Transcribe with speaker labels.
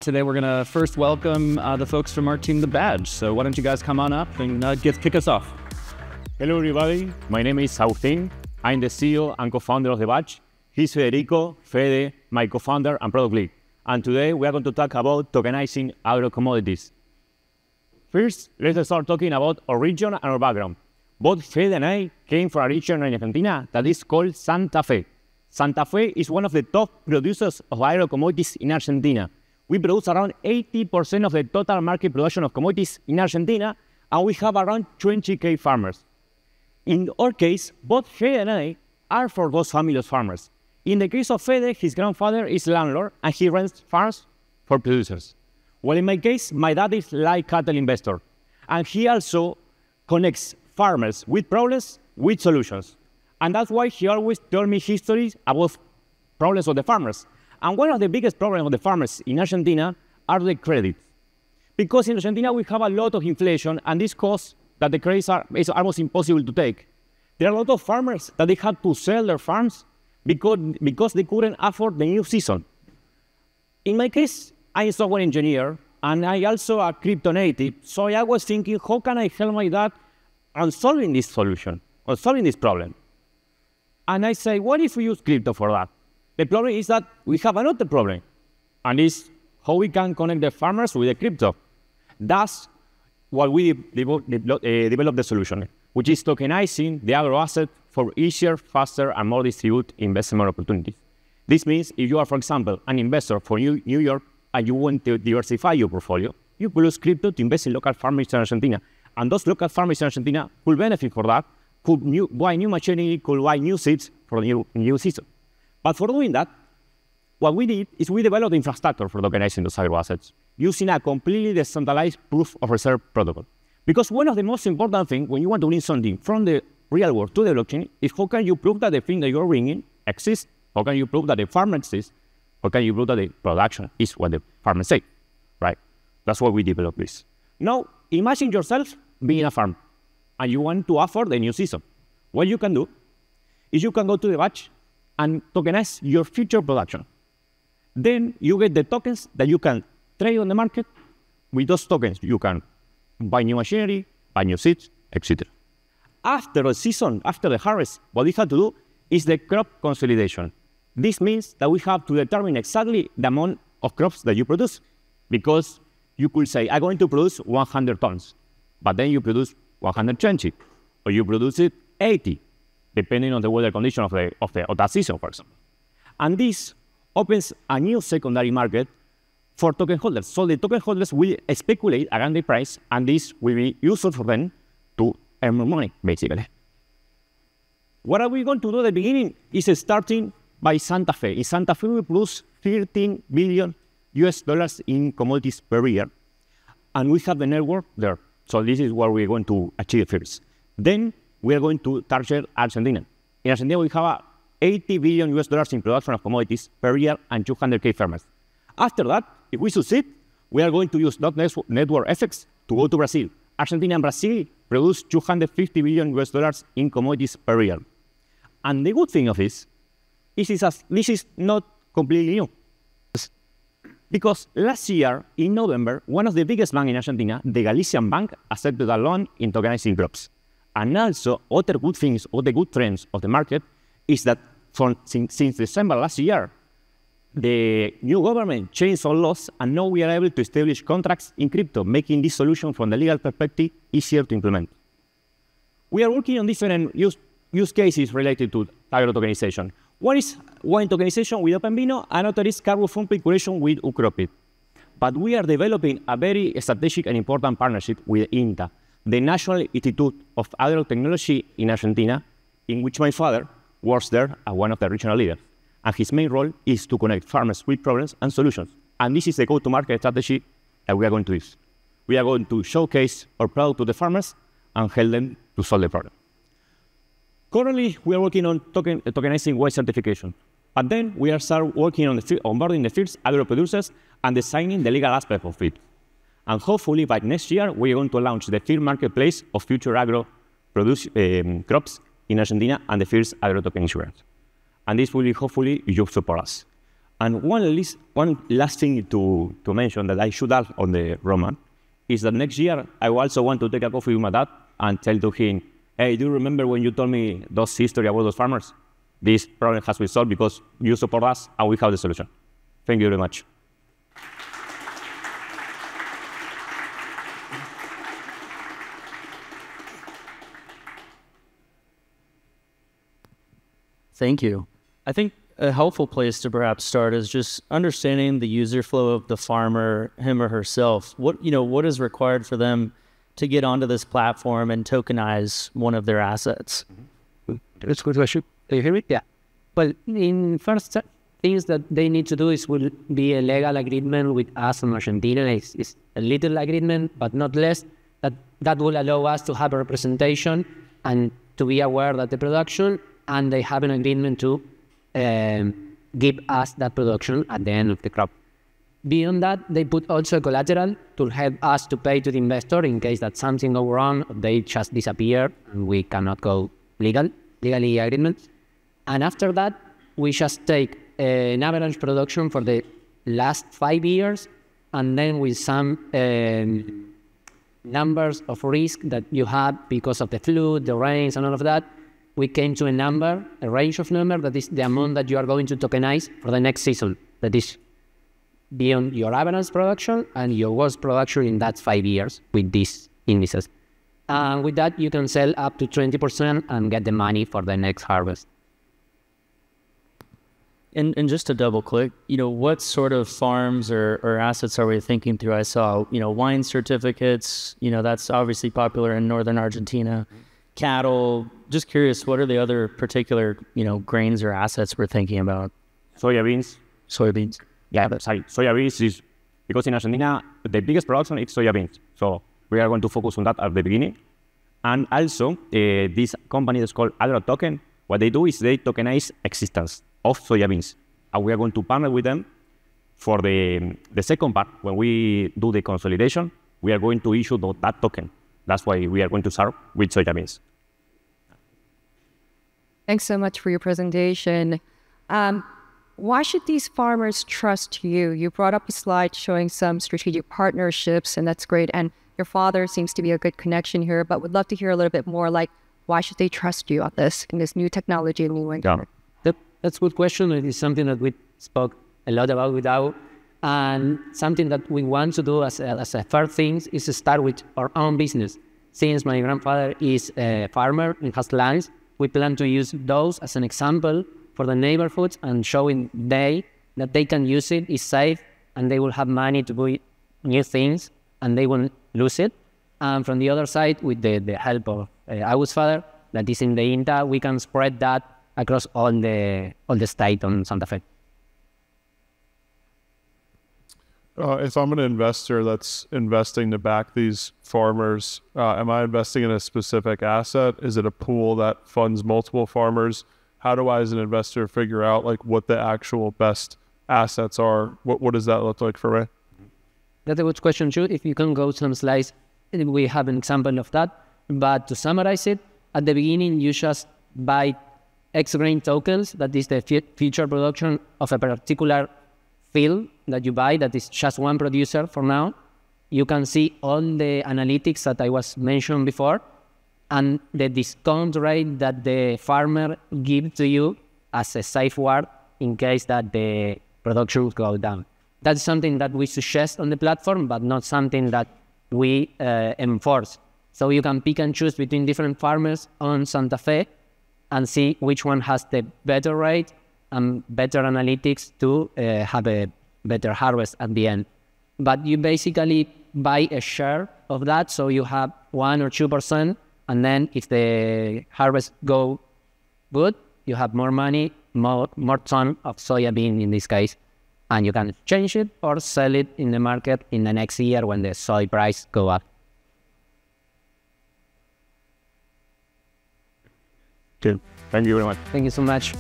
Speaker 1: Today we're going to first welcome the folks from our team, TheBadge. So why don't you guys come on up and kick us off.
Speaker 2: Hello everybody, my name is Agustin. I'm the CEO and co-founder of TheBadge. He's Federico, Fede, my co-founder and product lead. And today we are going to talk about tokenizing agro-commodities. First, let's start talking about our region and our background. Both Fede and I came from a region in Argentina that is called Santa Fe. Santa Fe is one of the top producers of agro-commodities in Argentina. We produce around 80% of the total market production of commodities in Argentina, and we have around 20,000 farmers. In our case, both Fede and I are for those family farmers. In the case of Fede, his grandfather is a landlord, and he rents farms for producers. Well, in my case, my dad is like cattle investor, and he also connects farmers with problems with solutions. And that's why he always tells me histories about problems of the farmers. And one of the biggest problems of the farmers in Argentina are the credits. Because in Argentina we have a lot of inflation, and this causes that the credits are almost impossible to take. There are a lot of farmers that they had to sell their farms because they couldn't afford the new season. In my case, I'm a software engineer, and I also a crypto native, so I was thinking, how can I help my dad on solving this solution, on solving this problem? And I say, what if we use crypto for that? The problem is that we have another problem, and it's how we can connect the farmers with the crypto. That's what we develop the solution, which is tokenizing the agro asset for easier, faster, and more distributed investment opportunities. This means if you are, for example, an investor for New York and you want to diversify your portfolio, you could use crypto to invest in local farmers in Argentina. And those local farmers in Argentina could benefit for that, could buy new machinery, could buy new seeds for the new season. But for doing that, what we did is we developed the infrastructure for tokenizing those agro assets using a completely decentralized proof of reserve protocol. Because one of the most important things when you want to bring something from the real world to the blockchain is how can you prove that the thing that you're bringing exists? How can you prove that the farmer exists? How can you prove that the production is what the farmer says, right? That's why we developed this. Now, imagine yourself being a farm and you want to afford the new season. What you can do is you can go to TheBadge and tokenize your future production. Then you get the tokens that you can trade on the market. With those tokens, you can buy new machinery, buy new seeds, etc. After the season, after the harvest, what we have to do is the crop consolidation. This means that we have to determine exactly the amount of crops that you produce, because you could say, I'm going to produce 100 tons, but then you produce 120, or you produce it 80. Depending on the weather condition of that season, for example. And this opens a new secondary market for token holders. So the token holders will speculate around the price, and this will be useful for them to earn more money, basically. What are we going to do at the beginning is starting by Santa Fe. In Santa Fe, we produce $13 billion in commodities per year, and we have the network there. So this is what we're going to achieve first. Then we are going to target Argentina. In Argentina, we have $80 billion in production of commodities per year and 200,000 farmers. After that, if we succeed, we are going to use network effects to go to Brazil. Argentina and Brazil produce $250 billion in commodities per year. And the good thing of this is this is not completely new. Because last year, in November, one of the biggest banks in Argentina, the Galician Bank, accepted a loan in tokenizing crops. And also, other good things, or the good trends of the market, is that since December last year, the new government changed all laws, and now we are able to establish contracts in crypto, making this solution from the legal perspective easier to implement. We are working on different use cases related to agro tokenization. One is wine tokenization with OpenVino, another is carbon footprint curation with Ucropit. But we are developing a very strategic and important partnership with INTA, the National Institute of Agro-Technology in Argentina, in which my father works there as one of the regional leaders. And his main role is to connect farmers with problems and solutions. And this is the go-to-market strategy that we are going to use. We are going to showcase our product to the farmers and help them to solve the problem. Currently, we are working on tokenizing wine certification. But then we are working on onboarding the first agro producers and designing the legal aspect of it. And hopefully by next year, we are going to launch the first marketplace of future agro crops in Argentina and the first agro token insurance. And this will be hopefully useful for us. And one last thing to mention that I should add on the Roman is that next year I also want to take a coffee with my dad and tell to him, hey, do you remember when you told me those history about those farmers? This problem has been solved because you support us and we have the solution. Thank you very much.
Speaker 1: Thank you. I think a helpful place to perhaps start is just understanding the user flow of the farmer, him or herself. What is required for them to get onto this platform and tokenize one of their assets?
Speaker 3: That's a good question. Do you hear me? Yeah. Well, in first things that they need to do will be a legal agreement with us in Argentina. It's a little agreement, but not less. That will allow us to have a representation and to be aware that the production, and they have an agreement to give us that production at the end of the crop. Beyond that, they put also collateral to help us to pay to the investor in case that something goes wrong, they just disappear and we cannot go legally agreement. And after that, we just take an average production for the last 5 years, and then with some numbers of risk that you have because of the flood, the rains, and all of that, we came to a range of number that is the amount that you are going to tokenize for the next season. That is beyond your average production and your worst production in that 5 years with these indices. And with that, you can sell up to 20% and get the money for the next harvest.
Speaker 1: And just to double click, what sort of farms or assets are we thinking through? I saw, wine certificates, that's obviously popular in northern Argentina. Cattle, just curious, what are the other particular, grains or assets we're thinking about?
Speaker 2: Soybeans.
Speaker 1: Yeah,
Speaker 2: soybeans is, because in Argentina, the biggest production is soybeans. So we are going to focus on that at the beginning. And also, this company is called AgroToken. What they do is they tokenize existence of soybeans. And we are going to partner with them for the second part. When we do the consolidation, we are going to issue that token. That's why we are going to start with soybeans.
Speaker 4: Thanks so much for your presentation. Why should these farmers trust you? You brought up a slide showing some strategic partnerships, and that's great. And your father seems to be a good connection here, but would love to hear a little bit more, like, why should they trust you on this, in this new technology and new environment?
Speaker 3: That's a good question. It is something that we spoke a lot about with Fivew. And something that we want to do as a first thing is to start with our own business. Since my grandfather is a farmer and has lands, we plan to use those as an example for the neighborhoods and showing that they can use it, is safe, and they will have money to buy new things and they won't lose it. And from the other side, with the help of Fivew's father, that is in the INTA, we can spread that across all the state on Santa Fe.
Speaker 5: If I'm an investor that's investing to back these farmers, am I investing in a specific asset? Is it a pool that funds multiple farmers? How do I, as an investor, figure out what the actual best assets are? What does that look like for me?
Speaker 3: That's a good question too. If you can go some slides, we have an example of that. But to summarize it, at the beginning, you just buy X-grain tokens. That is the future production of a particular field that you buy, that is just one producer for now. You can see all the analytics that I was mentioned before and the discount rate that the farmer gives to you as a safeguard in case that the production goes down. That's something that we suggest on the platform, but not something that we enforce. So you can pick and choose between different farmers on Santa Fe and see which one has the better rate and better analytics to have a better harvest at the end. But you basically buy a share of that, so you have 1 or 2%, and then if the harvest go good, you have more money, more ton of soybean in this case, and you can change it or sell it in the market in the next year when the soy price go up.
Speaker 2: Good. Thank you very much.
Speaker 3: Thank you so much.